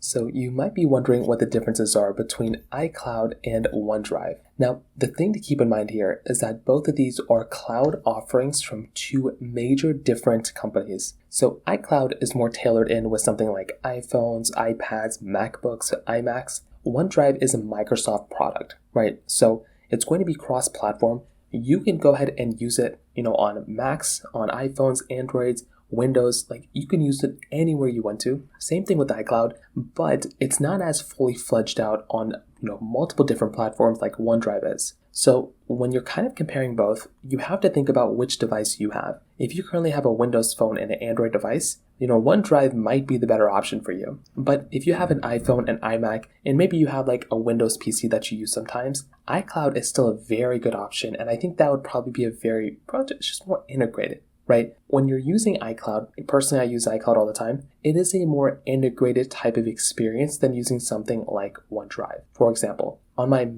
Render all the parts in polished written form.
So you might be wondering what the differences are between iCloud and OneDrive. Now, the thing to keep in mind here is that both of these are cloud offerings from two major different companies. So iCloud is more tailored in with something like iPhones, iPads, MacBooks, iMacs. OneDrive is a Microsoft product, right? So it's going to be cross-platform. You can go ahead and use it, on Macs, on iPhones, Androids, Windows, like you can use it anywhere you want to. Same thing with iCloud, but it's not as fully fledged out on multiple different platforms like OneDrive is. So when you're kind of comparing both, you have to think about which device you have. If you currently have a Windows phone and an Android device, OneDrive might be the better option for you. But if you have an iPhone and iMac, and maybe you have like a Windows PC that you use sometimes, iCloud is still a very good option. And I think that would probably be it's just more integrated. Right? When you're using iCloud, personally I use iCloud all the time, it is a more integrated type of experience than using something like OneDrive. For example, on my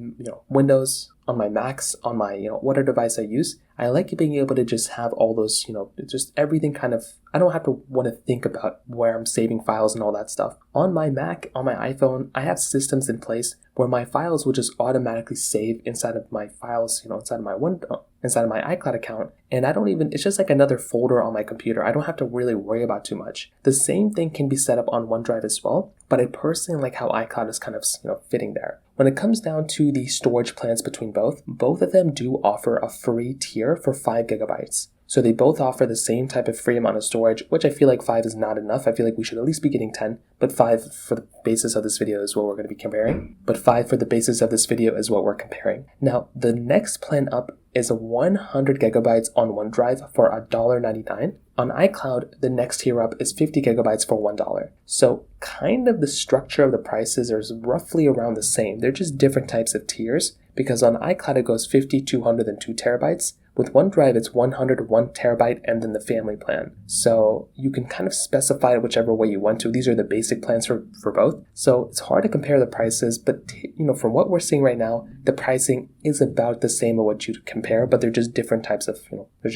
Windows, on my Macs, on my whatever device I use, I like being able to just have all those, just everything kind of, I don't have to want to think about where I'm saving files and all that stuff. On my Mac, on my iPhone, I have systems in place where my files will just automatically save inside of my files, inside of my iCloud account. And it's just like another folder on my computer. I don't have to really worry about too much. The same thing can be set up on OneDrive as well, but I personally like how iCloud is kind of, fitting there. When it comes down to the storage plans between both of them do offer a free tier for 5 gigabytes. So they both offer the same type of free amount of storage, which I feel like 5 is not enough. I feel like we should at least be getting 10, but 5 for the basis of this video is what we're going to be comparing. Now, the next plan up is 100 gigabytes on OneDrive for $1.99. On iCloud, the next tier up is 50 gigabytes for $1. So kind of the structure of the prices is roughly around the same. They're just different types of tiers because on iCloud it goes 50, 200, and 2 terabytes. With OneDrive, it's 100, 1 terabyte, and then the family plan. So you can kind of specify it whichever way you want to. These are the basic plans for both. So it's hard to compare the prices, but from what we're seeing right now, the pricing is about the same of what you'd compare, but they're just different types of, They're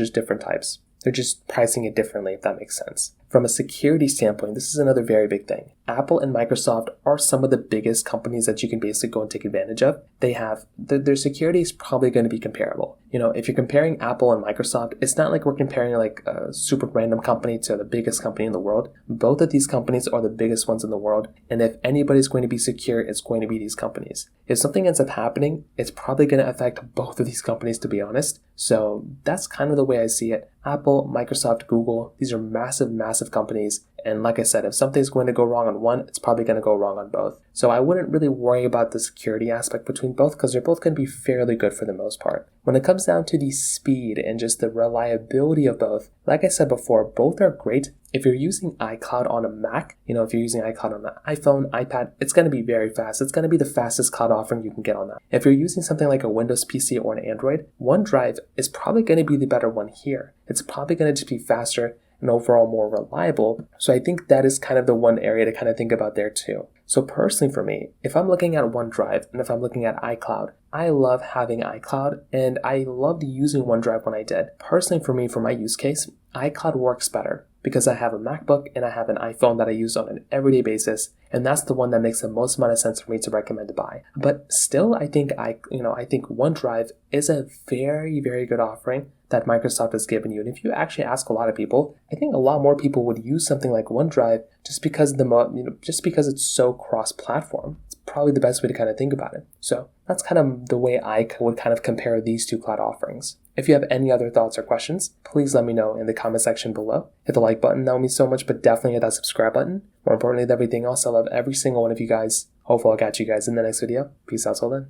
just pricing it differently, if that makes sense. From a security standpoint, this is another very big thing. Apple and Microsoft are some of the biggest companies that you can basically go and take advantage of. They have, their security is probably going to be comparable. If you're comparing Apple and Microsoft, it's not like we're comparing like a super random company to the biggest company in the world. Both of these companies are the biggest ones in the world. And if anybody's going to be secure, it's going to be these companies. If something ends up happening, it's probably going to affect both of these companies, to be honest. So that's kind of the way I see it. Apple, Microsoft, Google, these are massive, massive companies. And like I said, if something's going to go wrong on one, it's probably going to go wrong on both. So I wouldn't really worry about the security aspect between both because they're both going to be fairly good for the most part. When it comes down to the speed and just the reliability of both, like I said before, both are great. If you're using iCloud on a Mac, if you're using iCloud on an iPhone, iPad, it's going to be very fast. It's going to be the fastest cloud offering you can get on that. If you're using something like a Windows PC or an Android, OneDrive is probably going to be the better one here. It's probably going to just be faster and overall more reliable. So I think that is kind of the one area to kind of think about there too. So personally for me, if I'm looking at OneDrive and if I'm looking at iCloud, I love having iCloud and I loved using OneDrive when I did. Personally for me, for my use case, iCloud works better because I have a MacBook and I have an iPhone that I use on an everyday basis, and that's the one that makes the most amount of sense for me to recommend to buy. But still, I think OneDrive is a very, very good offering that Microsoft has given you. And if you actually ask a lot of people, I think a lot more people would use something like OneDrive just because it's so cross-platform. It's probably the best way to kind of think about it. So that's kind of the way I would kind of compare these two cloud offerings. If you have any other thoughts or questions, please let me know in the comment section below. Hit the like button, that would mean so much, but definitely hit that subscribe button. More importantly than everything else, I love every single one of you guys. Hopefully I'll catch you guys in the next video. Peace out till then.